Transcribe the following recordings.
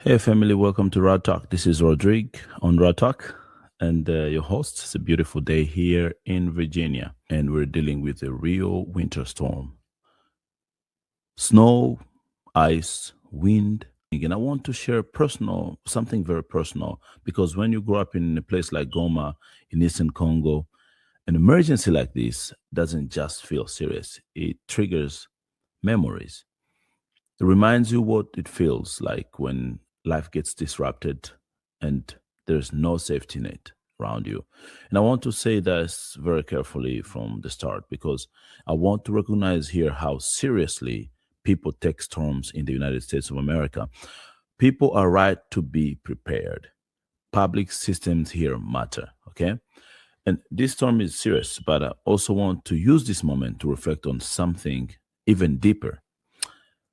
Hey, family, welcome to Raw Talk. This is Rodrigue on Raw Talk, and your host. It's a beautiful day here in Virginia, and we're dealing with a real winter storm, snow, ice, wind. And I want to share something very personal, because when you grow up in a place like Goma in Eastern Congo, an emergency like this doesn't just feel serious, it triggers memories. It reminds you what it feels like when life gets disrupted and there's no safety net around you. And I want to say this very carefully from the start, because I want to recognize here how seriously people take storms in the United States of America. People are right to be prepared. Public systems here matter, okay? And this storm is serious, but I also want to use this moment to reflect on something even deeper: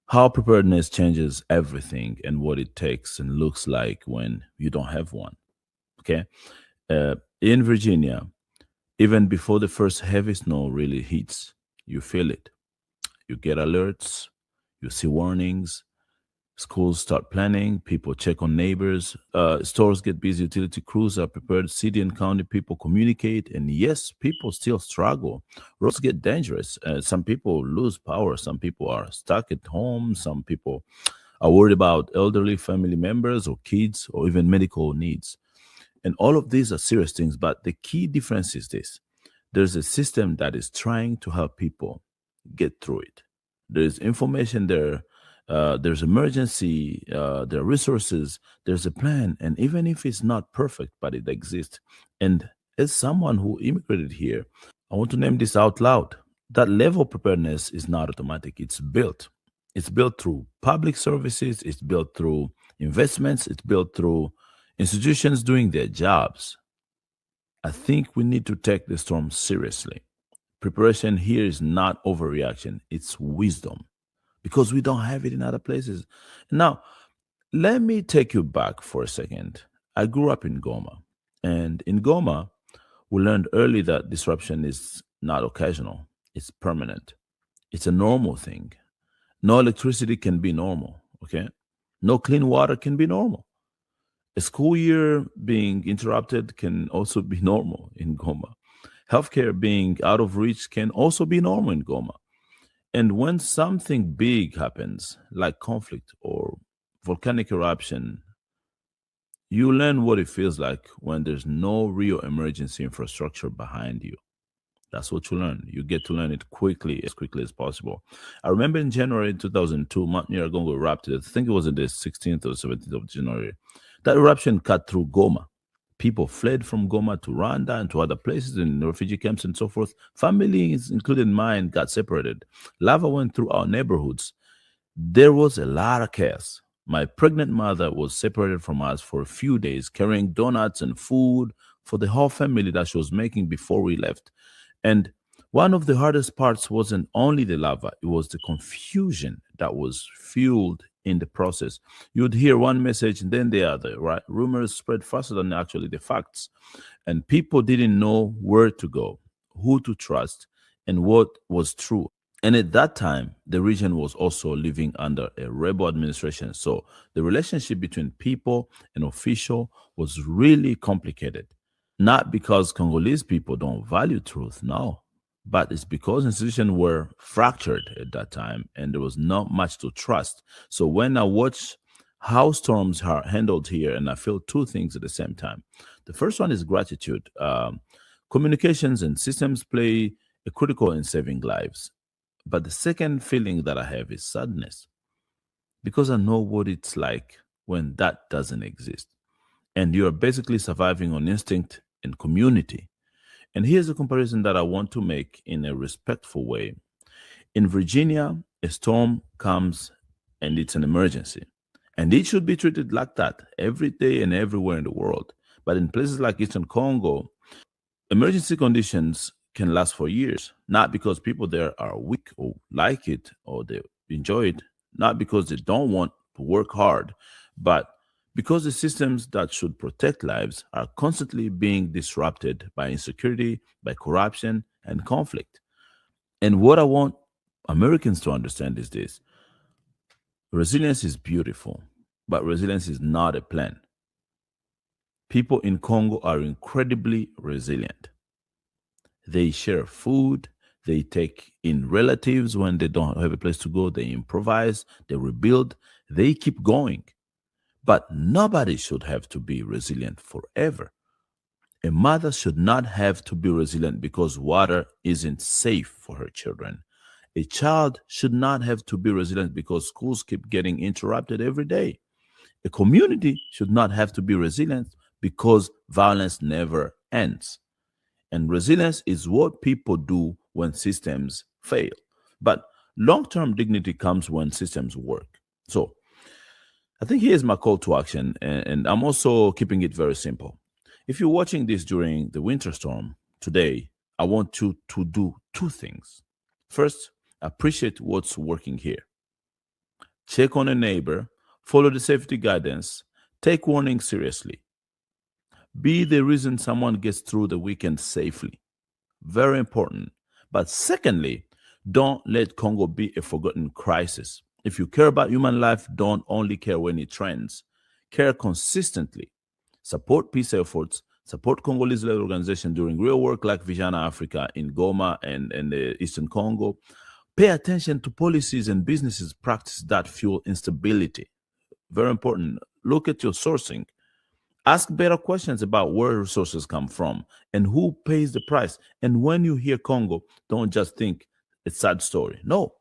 how preparedness changes everything and what it takes and looks like when you don't have one. Okay. In Virginia, even before the first heavy snow really hits, you feel it. You get alerts, you see warnings, schools start planning, people check on neighbors, stores get busy, utility crews are prepared, city and county people communicate. And yes, people still struggle. Roads get dangerous. Some people lose power. Some people are stuck at home. Some people are worried about elderly family members or kids or even medical needs. And all of these are serious things. But the key difference is this: there's a system that is trying to help people get through it. There's information there, there's emergency, there are resources, there's a plan. And even if it's not perfect, but it exists. And as someone who immigrated here, I want to name this out loud. That level of preparedness is not automatic, it's built. It's built through public services, it's built through investments, it's built through institutions doing their jobs. I think we need to take the storm seriously. Preparation here is not overreaction, it's wisdom, because we don't have it in other places. Now, let me take you back for a second. I grew up in Goma, and in Goma, we learned early that disruption is not occasional, it's permanent. It's a normal thing. No electricity can be normal, okay? No clean water can be normal. A school year being interrupted can also be normal in Goma. Healthcare being out of reach can also be normal in Goma. And when something big happens, like conflict or volcanic eruption, you learn what it feels like when there's no real emergency infrastructure behind you. That's what you learn. You get to learn it quickly as possible. I remember in January 2002, Mount Nyiragongo erupted. I think it was on the 16th or 17th of January. That eruption cut through Goma. People fled from Goma to Rwanda and to other places in refugee camps and so forth. Families, including mine, got separated. Lava went through our neighborhoods. There was a lot of chaos. My pregnant mother was separated from us for a few days, carrying donuts and food for the whole family that she was making before we left. And one of the hardest parts wasn't only the lava, it was the confusion that was fueled in the process. You'd hear one message and then the other, right? Rumors spread faster than actually the facts. And people didn't know where to go, who to trust, and what was true. And at that time, the region was also living under a rebel administration. So the relationship between people and official was really complicated. Not because Congolese people don't value truth, no, but it's because institutions were fractured at that time and there was not much to trust. So when I watch how storms are handled here, and I feel two things at the same time. The first one is gratitude. Communications and systems play a critical in saving lives. But the second feeling that I have is sadness, because I know what it's like when that doesn't exist. And you're basically surviving on instinct and community. And here's a comparison that I want to make in a respectful way. In Virginia, a storm comes and it's an emergency. And it should be treated like that every day and everywhere in the world. But in places like Eastern Congo, emergency conditions can last for years, not because people there are weak or like it or they enjoy it, not because they don't want to work hard, but because the systems that should protect lives are constantly being disrupted by insecurity, by corruption, and conflict. And what I want Americans to understand is this: resilience is beautiful, but resilience is not a plan. People in Congo are incredibly resilient. They share food, they take in relatives when they don't have a place to go, they improvise, they rebuild, they keep going. But nobody should have to be resilient forever. A mother should not have to be resilient because water isn't safe for her children. A child should not have to be resilient because schools keep getting interrupted every day. A community should not have to be resilient because violence never ends. And resilience is what people do when systems fail. But long term dignity comes when systems work. So I think here's my call to action, and I'm also keeping it very simple. If you're watching this during the winter storm today, I want you to do two things. First, appreciate what's working here. Check on a neighbor, follow the safety guidance, take warning seriously. Be the reason someone gets through the weekend safely. Very important. But secondly, don't let Congo be a forgotten crisis. If you care about human life, don't only care when it trends. Care consistently. Support peace efforts. Support Congolese-led organizations doing real work like Vijana Africa in Goma and the Eastern Congo. Pay attention to policies and businesses practice that fuel instability. Very important. Look at your sourcing. Ask better questions about where resources come from and who pays the price. And when you hear Congo, don't just think it's a sad story. No,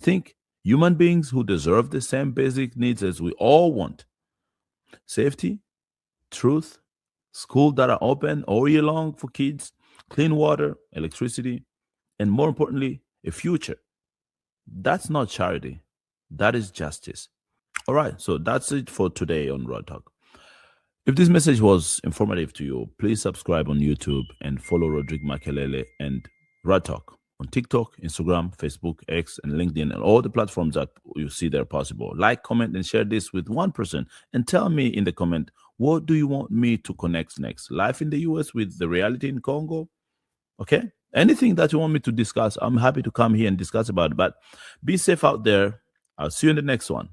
think human beings who deserve the same basic needs as we all want: safety, truth, school that are open all year long for kids, clean water, electricity, and more importantly, a future. That's not charity, that is justice. All right, so that's it for today on Raw Talk. If this message was informative to you, please subscribe on YouTube and follow Rodrigue Makelele and Rad Talk on TikTok, Instagram, Facebook, X, and LinkedIn, and all the platforms that you see there possible. Like, comment, and share this with one person. And tell me in the comment, what do you want me to connect next? Life in the US with the reality in Congo? Okay? Anything that you want me to discuss, I'm happy to come here and discuss about it. But be safe out there. I'll see you in the next one.